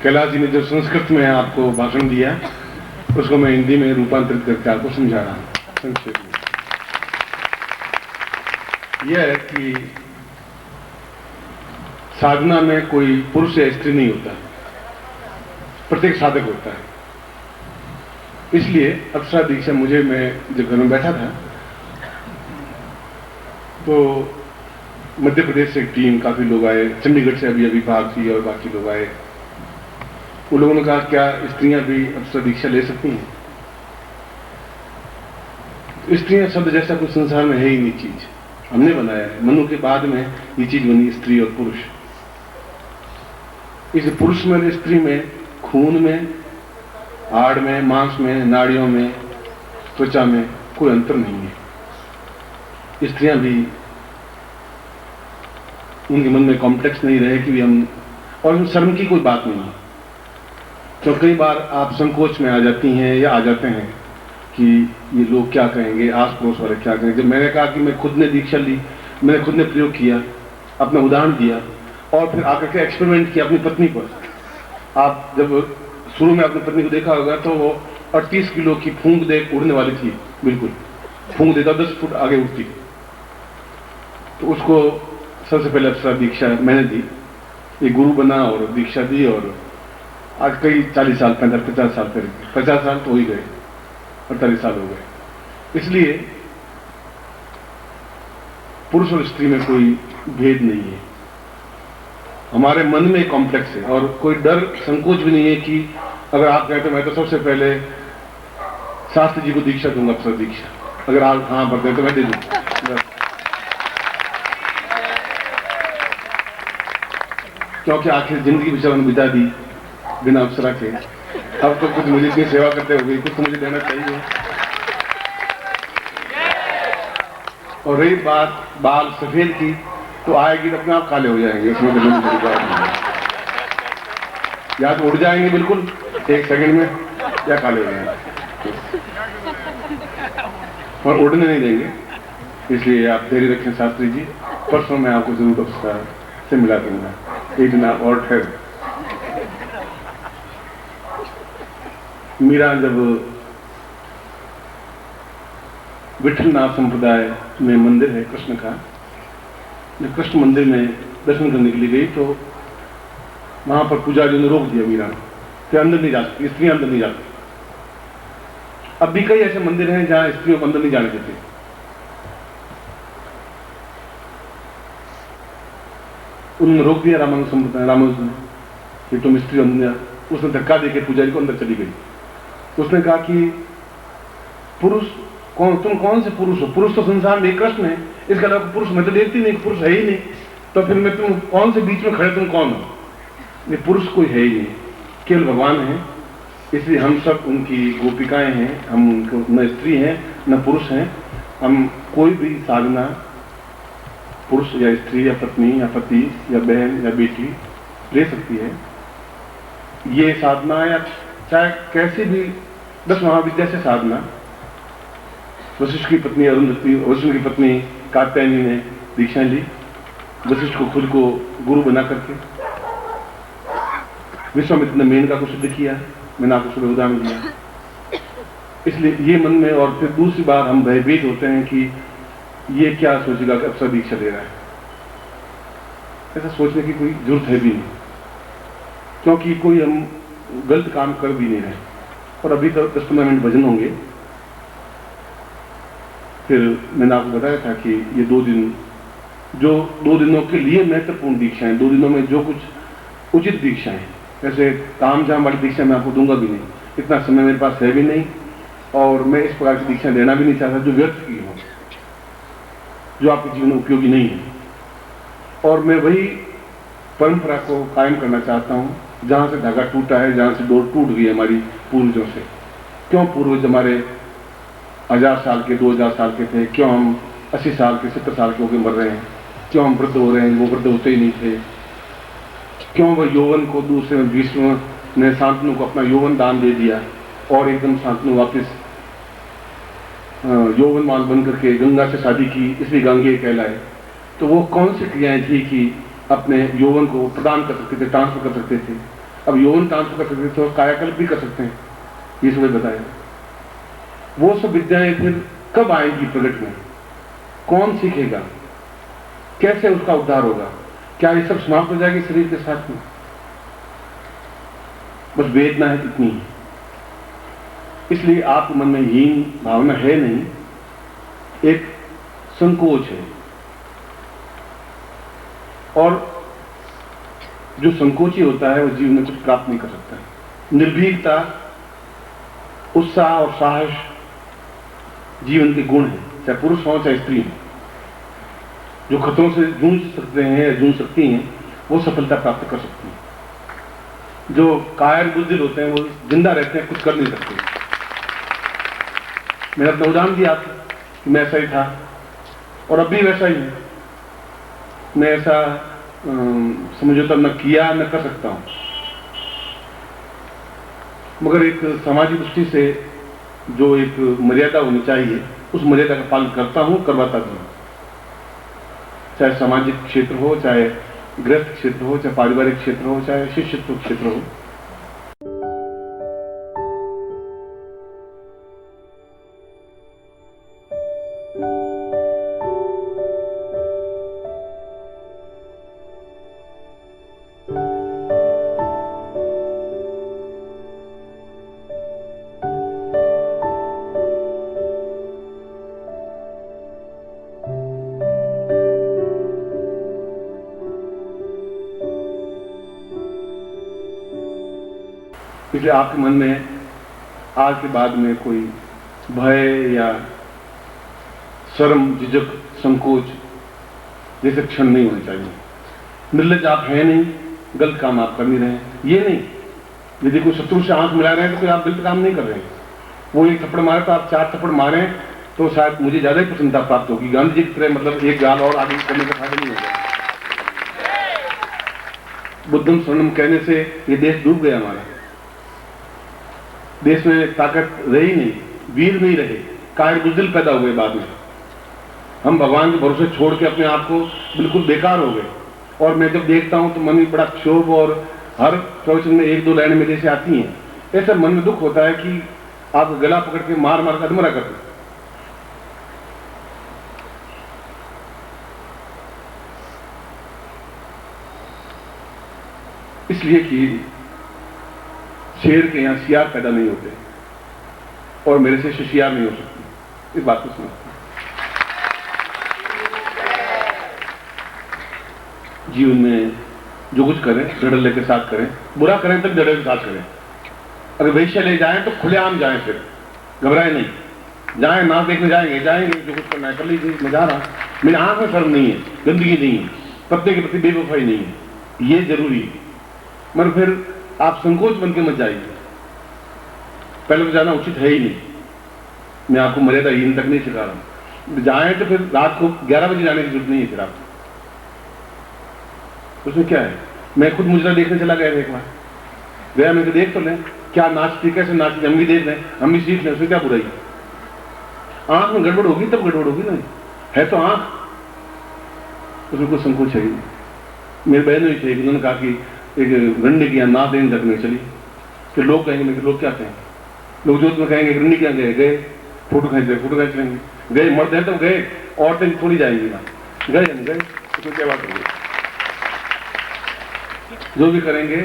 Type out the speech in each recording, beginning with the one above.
कैलाश जी ने जो संस्कृत में आपको भाषण दिया उसको मैं हिंदी में रूपांतरित करके आपको समझा रहा हूं संक्षेप में। यह है कि साधना में कोई पुरुष या स्त्री नहीं होता, प्रत्येक साधक होता है। इसलिए अप्सरा दीक्षा मुझे, मैं जब घर में बैठा था तो मध्य प्रदेश से एक टीम, काफी लोग आए, चंडीगढ़ से अभी भारती और बाकी लोग आए। उन लोगों ने कहा क्या स्त्रियां भी अप्सरा दीक्षा ले सकती हैं? तो स्त्रियां शब्द जैसा कुछ संसार में है ही नहीं चीज, हमने बनाया है। मनु के बाद में ये चीज बनी, स्त्री और पुरुष। इस पुरुष में, स्त्री में, खून में, हाड़ में, मांस में, नाड़ियों में, त्वचा में कोई अंतर नहीं है। स्त्रियां भी, उनके मन में कॉम्प्लेक्स नहीं रहे कि हम, और शर्म की कोई बात नहीं है। तो कई बार आप संकोच में आ जाती हैं या आ जाते हैं कि ये लोग क्या कहेंगे, आस पड़ोस वाले क्या कहेंगे। जब मैंने कहा कि मैं खुद ने दीक्षा ली, मैंने खुद ने प्रयोग किया, अपना उदाहरण दिया और फिर आकर के एक्सपेरिमेंट किया अपनी पत्नी पर। आप जब शुरू में अपनी पत्नी को देखा होगा तो वो 38 किलो की फूंक दे उड़ने वाली थी, बिल्कुल फूंक देता 10 फुट आगे उड़ती। तो उसको सबसे पहले अप्सरा दीक्षा मैंने दी, ये गुरु बना और दीक्षा दी, और आज कई 40 साल, 50 साल, फिर 50 साल तो हो ही गए, 48 साल हो गए। इसलिए पुरुष और स्त्री में कोई भेद नहीं है। हमारे मन में कॉम्प्लेक्स है और कोई डर, संकोच भी नहीं है कि अगर आप कहते मैं तो सबसे पहले शास्त्री जी को दीक्षा दूंगा, अप्सरा दीक्षा, अगर आप हाँ भरते हैं तो मैं दे दूंगा। क्योंकि आखिर जिंदगी बेचारा ने बिता दी बिना अप्सरा के। अब तो कुछ मुझे इतनी सेवा करते हो गई, कुछ तो मुझे देना चाहिए। और रही बात बाल सफेद की, तो आएगी तो अपने आप काले हो जाएंगे, उसमें तो कोई बात नहीं। या तो उड़ जाएंगे बिल्कुल 1 सेकंड में, या काले हो जाएंगे, और उड़ने नहीं देंगे। इसलिए आप धैर्य रखें शास्त्री जी, परसों मैं आपको जरूर अप्सरा से मिला दूंगा, एक दिन आप और ठहर। मीरा जब विठलनाथ संप्रदाय में मंदिर है कृष्ण का, जब कृष्ण मंदिर में दर्शन करने के लिए गई तो वहां पर पुजारियों ने रोक दिया मीरा कि अंदर नहीं जा सकती, स्त्रियां अंदर नहीं जा सकती। अब भी कई ऐसे मंदिर हैं जहां स्त्रियों को अंदर नहीं जाने देते। उन्होंने रोक दिया रामानुज संप्रदाय, रामानुज ने कि तुम स्त्री अंदर। उसने धक्का देकर पुजारी को अंदर चली गई। उसने कहा कि पुरुष कौन, तुम कौन से पुरुष हो? पुरुष तो संसार में कृष्ण है, इसके अलावा पुरुष मैं तो देखती नहीं, पुरुष है ही नहीं, तो फिर मैं तुम कौन से बीच में खड़े, तुम कौन हो? ये पुरुष कोई है ही नहीं, केवल भगवान है। इसलिए हम सब उनकी गोपिकाएं हैं, हम उनको न स्त्री हैं न पुरुष हैं। हम कोई भी साधना पुरुष या स्त्री या पत्नी या पति या बहन या बेटी ले सकती है। ये साधना या चाहे कैसे भी 10 महाविद्या से साधना, वशिष्ठ की पत्नी अरुंधति, वशिष्ठ की पत्नी कात्यायनी ने दीक्षा ली, वशिष्ठ को खुद को गुरु बना करके। विश्वामित्र ने मेनका को सिद्ध किया, मैंने आपको सुबह उदाहरण दिया। इसलिए ये मन में, और फिर दूसरी बार हम भयभीत होते हैं कि ये क्या सोचेगा कि अप्सरा दीक्षा दे रहा है। ऐसा सोचने की कोई जरूरत है भी नहीं, क्योंकि कोई हम गलत काम कर भी नहीं रहे। और अभी तो 10-15 मिनट भजन होंगे। फिर मैंने आपको बताया था कि ये 2 दिन, जो 2 दिनों के लिए महत्वपूर्ण दीक्षाएं, 2 दिनों में जो कुछ उचित दीक्षाएं, ऐसे काम झाम वाली दीक्षा मैं आपको दूंगा भी नहीं, इतना समय मेरे पास है भी नहीं, और मैं इस प्रकार की दीक्षा देना भी नहीं चाहता जो व्यर्थ की हो, जो आपके जीवन में उपयोगी नहीं है। और मैं वही परंपरा को कायम करना चाहता हूं जहां से धागा टूटा है, जहां से डोर टूट गई हमारी पूर्वजों से। क्यों पूर्वज हमारे 1000 साल के, 2000 साल के थे, क्यों हम 80 साल के, 70 साल के होकर मर रहे हैं? क्यों हम वृद्ध हो रहे हैं, वो वृद्ध होते ही नहीं थे? क्यों वह यौवन को, दूसरे भीष्म ने शांतनु को अपना यौवन दान दे दिया और एकदम शांतनु वापिस यौवनवान बन करके गंगा से शादी की, इसलिए गांगेय कहलाए? तो वो कौन सी क्रियाएं थी कि अपने यौवन को प्रदान कर सकते थे, ट्रांसफर कर सकते थे? अब यौन ट्रांसफर कर सकते हैं तो कायाकल्प भी कर सकते हैं, ये सब बताया। वो सब विद्याएं फिर कब आएंगी प्रकट में, कौन सीखेगा, कैसे उसका उद्धार होगा? क्या ये सब समाप्त हो जाएगी शरीर के साथ में? बस वेदना है इतनी ही। इसलिए आपके मन में हीन भावना है नहीं, एक संकोच है। और जो संकोची होता है वो जीवन में कुछ प्राप्त नहीं कर सकता है। निर्भीकता, उत्साह और साहस जीवन के गुण है, चाहे पुरुष हो चाहे स्त्री हो। जो खतरों से जूझ सकते हैं या जूझ सकती हैं वो सफलता प्राप्त कर सकती हैं। जो कायर बुद्धिल होते हैं वो जिंदा रहते हैं, कुछ कर नहीं सकते। मैंने अपना उदाहरण दिया कि मैं ऐसा ही था और अब भी वैसा ही हूं। मैं ऐसा समझौता न किया न कर सकता हूं, मगर एक सामाजिक दृष्टि से जो एक मर्यादा होनी चाहिए उस मर्यादा का पालन करता हूं, करवाता भी हूं। चाहे सामाजिक क्षेत्र हो, चाहे गृहस्थ क्षेत्र हो, चाहे पारिवारिक क्षेत्र हो, चाहे शिष्यत्व क्षेत्र हो। इसलिए आपके मन में आज के बाद में कोई भय या शर्म, झिझक, संकोच जैसे क्षण नहीं होने चाहिए। निर्लज आप हैं नहीं, गलत काम आप कर नहीं रहे हैं, ये नहीं। यदि कोई शत्रु से आंख मिला रहे हैं तो कोई आप गलत काम नहीं कर रहे हैं। वो एक थप्पड़ मारे तो आप 4 थप्पड़ मारे तो शायद मुझे ज्यादा ही प्रसन्नता प्राप्त होगी। गांधी जी की तरह मतलब एक गाल और आगे करने का फायदा नहीं होगा। बुद्धम शरणम कहने से ये देश डूब गया हमारा। देश में ताकत रही नहीं, वीर नहीं रहे, कायर बुज़दिल पैदा हुए बाद में। हम भगवान के भरोसे छोड़ के अपने आप को बिल्कुल बेकार हो गए। और मैं जब देखता हूं तो मन में बड़ा क्षोभ और हर प्रवचन में 1-2 लाइनें मेरे से आती हैं। ऐसा मन में दुख होता है कि आप गला पकड़ के मार मार कर अधमरा करते। इसलिए कि शेर के यहां सियार पैदा नहीं होते और मेरे से शिशियार नहीं हो सकती। इस बात को समझते। जीवन में जो कुछ करें धड़ल्ले के साथ करें, बुरा करें तब धड़ल्ले के साथ करें। अगर वेश्या ले जाएं तो खुलेआम जाएं, फिर घबराए नहीं। जाएं, नाच देखने जाएंगे, जो कुछ करना है कर लीजिए, मैं जा रहा हूं। मेरी आंख में शर्म नहीं है, गंदगी नहीं है, पत्नी के प्रति बेवफाई नहीं है, ये जरूरी है। मगर फिर आप संकोच बन के मत जाइए। पहले तो जाना उचित है ही नहीं। मैं आपको मर्यादा हीन तक नहीं सिखा रहा हूं। जाएं तो फिर रात को 11 बजे जाने की जरूरत नहीं है। फिर आपको उसमें क्या है? मैं खुद मुजरा देखने चला गया एक बार, गया, मैं देख तो लें क्या नाचती, कैसे नाचती, हम भी देख लें, हम भी सीख लें, उसमें क्या बुराई? आंख में गड़बड़ होगी तब गड़बड़ होगी ना, है तो आंख, उसमें कुछ संकोच है ही नहीं। मेरे बहन हुई थे, उन्होंने कहा कि एक गंडे की नाथ देने तक नहीं चली, फिर लोग कहेंगे, मैं लोग क्या कहेंगे? लोग जोत में कहेंगे गंडी क्या गए, फोटो खींच लेंगे, गए मर्द है तो गए, औरतें थोड़ी जाएंगी ना, गए नहीं गए, उसमें क्या बात होगी? जो भी करेंगे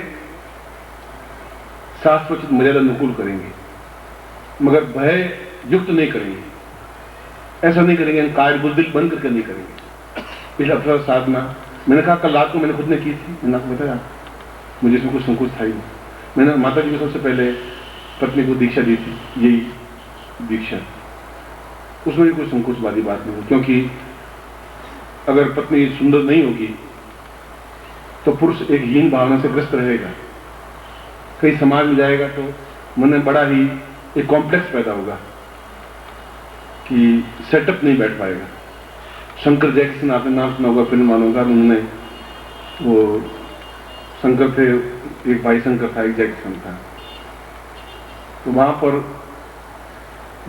शास्त्रोचित मर्यादा अनुकूल करेंगे, मगर भय युक्त नहीं करेंगे। ऐसा नहीं करेंगे, कायर बुज़दिल बन करके नहीं करेंगे। इस अवसर साधना मैंने कहा कल रात को मैंने खुद ने की थी, मैंने आपको बताया, मुझे इसमें कुछ संकोच था ही नहीं। मैंने माता जी को सबसे पहले पत्नी को दीक्षा दी थी, यही दीक्षा, उसमें भी कोई संकोच वाली बात नहीं, क्योंकि अगर पत्नी सुंदर नहीं होगी तो पुरुष एक हीन भावना से ग्रस्त रहेगा। कहीं समाज में जाएगा तो मन में बड़ा ही एक कॉम्प्लेक्स पैदा होगा कि सेटअप नहीं बैठ पाएगा। शंकर जैक्सन आपने नाम सुना होगा फिल्म वालों का, उन्होंने वो शंकर थे, एक भाई शंकर था, एक जैक्सन था, तो वहां पर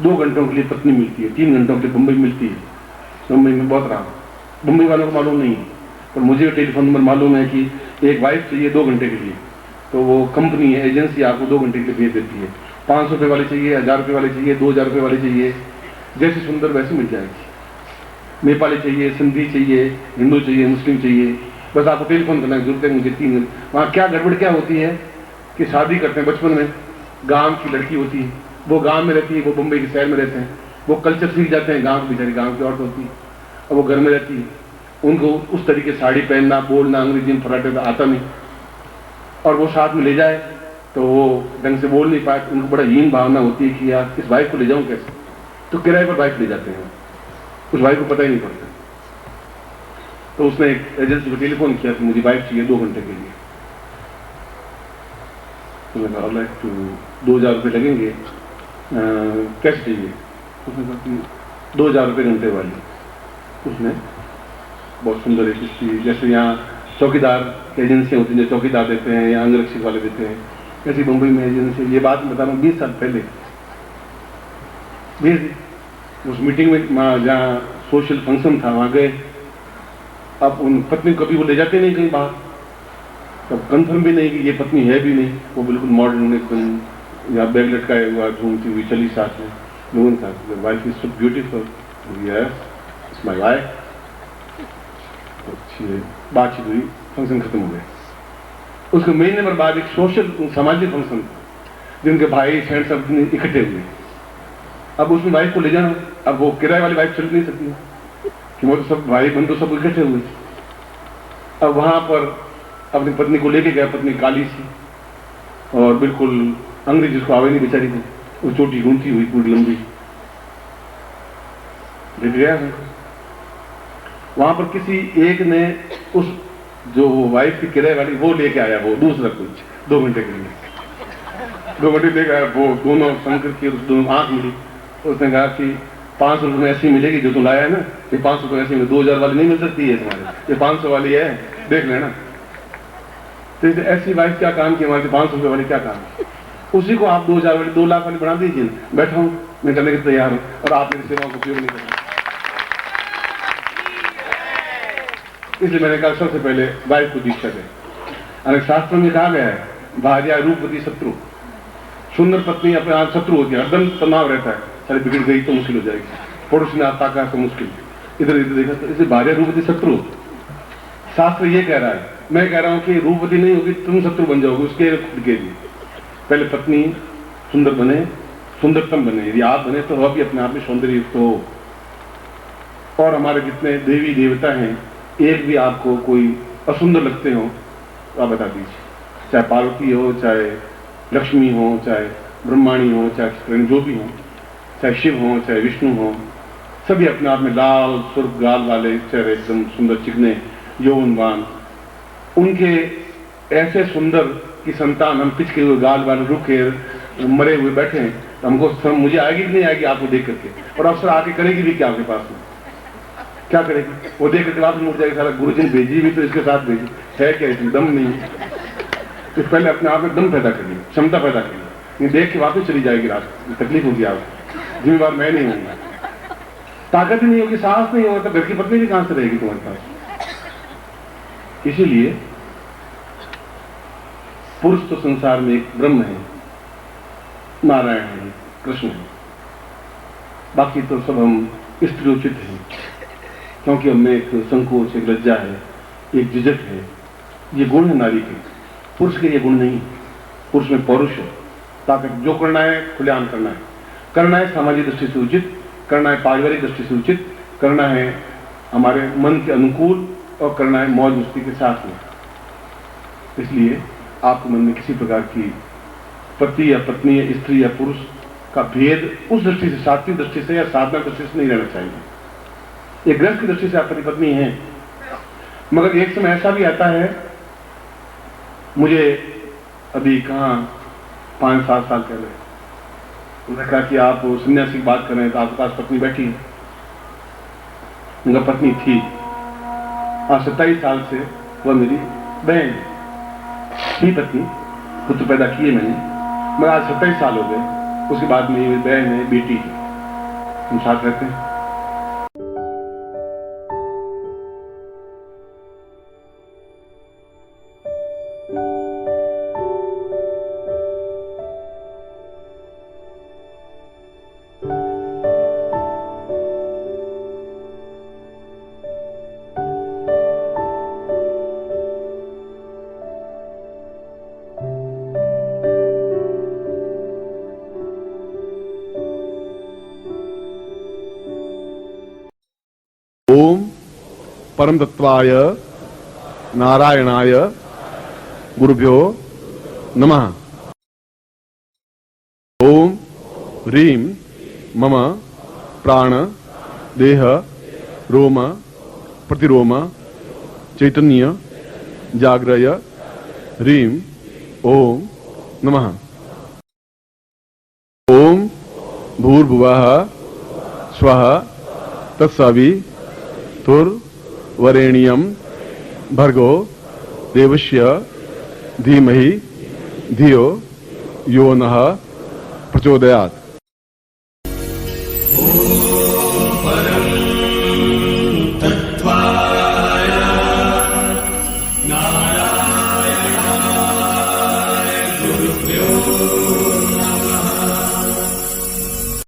2 घंटों के लिए पत्नी मिलती है, 3 घंटों के लिए बंबई मिलती है। बंबई में बहुत रहा, बंबई वालों को मालूम नहीं है, पर मुझे टेलीफोन नंबर मालूम है कि एक वाइफ चाहिए 2 घंटे के लिए, तो वो कंपनी है, एजेंसी आपको 2 घंटे के लिए भेज देती है। 500 रुपये वाले चाहिए, 1000 रुपये वाले चाहिए, 2000 रुपये वाले चाहिए, जैसी सुंदर वैसी मिल जाएगी। नेपाली चाहिए, सिंधी चाहिए, हिंदू चाहिए, मुस्लिम चाहिए, बस आपको टेलीफोन करना है, जरूरत है मुझे 3 दिन। वहाँ क्या गड़बड़ क्या होती है कि शादी करते हैं बचपन में, गांव की लड़की होती है, वो गांव में रहती है, वो मुंबई के शहर में रहते हैं, वो कल्चर सीख जाते हैं, गांव की बेचारी गांव की औरत होती है, और वो घर में रहती है, उनको उस तरीके साड़ी पहनना, बोलना, अंग्रेजी में फराटे आता नहीं, और वो साथ में ले जाए तो वो ढंग से बोल नहीं पाए, उनको बड़ा हीन भावना होती है कि यार इस वाइफ को ले जाऊं कैसे, तो किराए पर वाइफ ले जाते हैं, उस वाइफ को पता ही नहीं पड़ता। तो उसने एक एजेंसी को टेलीफोन किया कि मुझे वाइफ चाहिए 2 घंटे के लिए। तो मैंने कहा तो 2000 रुपये लगेंगे, कैसे चाहिए? उसने कहा कि 2000 रुपये घंटे वाली। उसने बहुत सुंदर एक स्त्री, जैसे यहाँ चौकीदार की एजेंसियाँ होती हैं, जो चौकीदार देते हैं या अंगरक्षक वाले देते हैं, ऐसी मुंबई में एजेंसी, ये बात बता रहा हूँ 20 साल पहले भेज दी। उस मीटिंग में जहाँ सोशल फंक्शन था वहाँ गए। अब उन पत्नी कभी वो ले जाते नहीं कहीं बाहर, तब कंफर्म भी नहीं कि ये पत्नी है भी नहीं, वो बिल्कुल मॉडर्न एकदम, या बैग लटकाए हुआ घूमती हुई चली साथ में लोगों के साथ। Wife is so beautiful, yes it's my wife. बातचीत हुई, फंक्शन खत्म हो गया। उसके महीने भर बाद एक सोशल सामाजिक फंक्शन था, जिनके भाई फ्रेंड सब इकट्ठे हुए। अब उसमें वाइफ को ले जाना, अब वो किराए वाली वाइफ चल नहीं सकती कि वो तो सब भाई बंधु सब इकट्ठे हुए। अब वहां पर अपनी पत्नी को लेके गया, पत्नी काली सी और बिल्कुल अंग्रेजी जिसको आवे नहीं बेचारी को, वो चोटी घूमती हुई पूरी लंबी ले गया। वहां पर किसी एक ने उस जो वाइफ की किराए वाली वो लेके आया, वो दूसरा कुछ 2 घंटे के लिए 2 घंटे लेके आया। वो दोनों शंकर की दोनों आंख मिली, उसने कहा कि 500 रुपये में ऐसी मिलेगी जो तुम लाया है ना, ये 500 रुपये ऐसी 2000 वाली नहीं मिल सकती है तुम्हारे, ये 500 वाली है, देख लेना। तो ऐसी वाइफ क्या काम की हमारे 500 रुपये वाली क्या काम? उसी को आप 2000 वाली 2 लाख वाली बना दीजिए, बैठा हूं मैं करने के तैयार हूं, और आप मेरी सेवा का उपयोग नहीं करेंगे। इसलिए मैंने कहा सबसे पहले वाइफ को दीक्षा दें। अनेक शास्त्रों में कहा गया है, भार्या रूपवती शत्रु, सुंदर पत्नी अपने आप शत्रु होती है, हरदम तनाव रहता है, सारी बिगड़ गई तो मुश्किल हो जाएगी, पड़ोसी ने आता कहा तो मुश्किल, इधर इधर देखा तो, इसलिए भार्या रूपवती शत्रु। शास्त्र ये कह रहा है, मैं कह रहा हूं कि रूपवती नहीं होगी, तुम शत्रु बन जाओगे उसके खुद के लिए। पहले पत्नी सुंदर बने, सुंदरतम बने, यदि आप बने तो वह भी अपने आप में सौंदर्य युक्त हो। और हमारे जितने देवी देवता हैं, एक भी आपको कोई असुंदर लगते हो तो आप बता दीजिए, चाहे पार्वती हो, चाहे लक्ष्मी हो, चाहे ब्रह्माणी हो, चाहे जो भी हो, चाहे शिव हो, चाहे विष्णु हो, सभी अपने आप में लाल सुर्ख गाल वाले चेहरे, एकदम सुंदर चिकने यौवनवान। उनके ऐसे सुंदर की संतान हम पिचके हुए गाल वाले रुखे मरे हुए बैठे हैं, तो हमको मुझे आएगी कि नहीं आएगी आपको देख करके, और अफसर आके करेगी भी क्या आपके पास में, क्या करेगी? वो देख करके वापस मुड़ जाएगी, सारा गुरुजी ने भेजी भी तो इसके साथ भेजी है क्या, इसमें दम नहीं है। तो पहले अपने आप में दम पैदा करिए, क्षमता पैदा करिए, ये देख के वापस चली जाएगी रास्ते, तकलीफ होगी आपको, जिम्मेवार मैं नहीं हूँ, ताकत ही नहीं होगी, साहस नहीं होगा, तो घर की पत्नी भी कहां से रहेगी तुम्हारे पास? इसीलिए पुरुष तो संसार में एक ब्रह्म है, नारायण है, कृष्ण है, बाकी तो सब हम स्त्रीयोचित हैं, क्योंकि हमें एक संकोच, एक लज्जा है, एक झिझक है, ये गुण है नारी के। पुरुष के ये गुण नहीं, पुरुष में पौरुष है, ताकत, जो करना है खुलेआम करना है, करना है सामाजिक दृष्टि से उचित, करना है पारिवारिक दृष्टि से उचित, करना है हमारे मन के अनुकूल, और करना है मौज मस्ती के साथ में। इसलिए आपके मन में किसी प्रकार की पति या पत्नी या स्त्री या पुरुष का भेद उस दृष्टि से, सात्विक दृष्टि से या साधना दृष्टि से नहीं रहना चाहिए। एक गृहस्थ की दृष्टि से आप पति पत्नी हैं, मगर एक समय ऐसा भी आता है, मुझे अभी कहाँ 5-7 साल पहले उन्होंने कहा कि आप सन्यासी की बात कर रहे हैं तो आपके पास पत्नी बैठी है। उनका पत्नी थी, आज 27 साल से वह मेरी बहन थी, पत्नी, पुत्र पैदा किए मैंने, मगर आज 27 साल हो गए, उसके बाद मेरी बहन है, बेटी है, हम साथ रहते हैं। परम तत्वाय नारायणाय गुरुभ्यो नमः। ओम ह्रीं मम प्राण देह रोम प्रतिरोम चैतन्य जाग्रय ह्रीं ओम नमः। ओम भूर्भुवः स्वः तत्सवितुर्वरेण्यं भर्गो देवस्य धीमहि धियो यो नः प्रचोदयात्।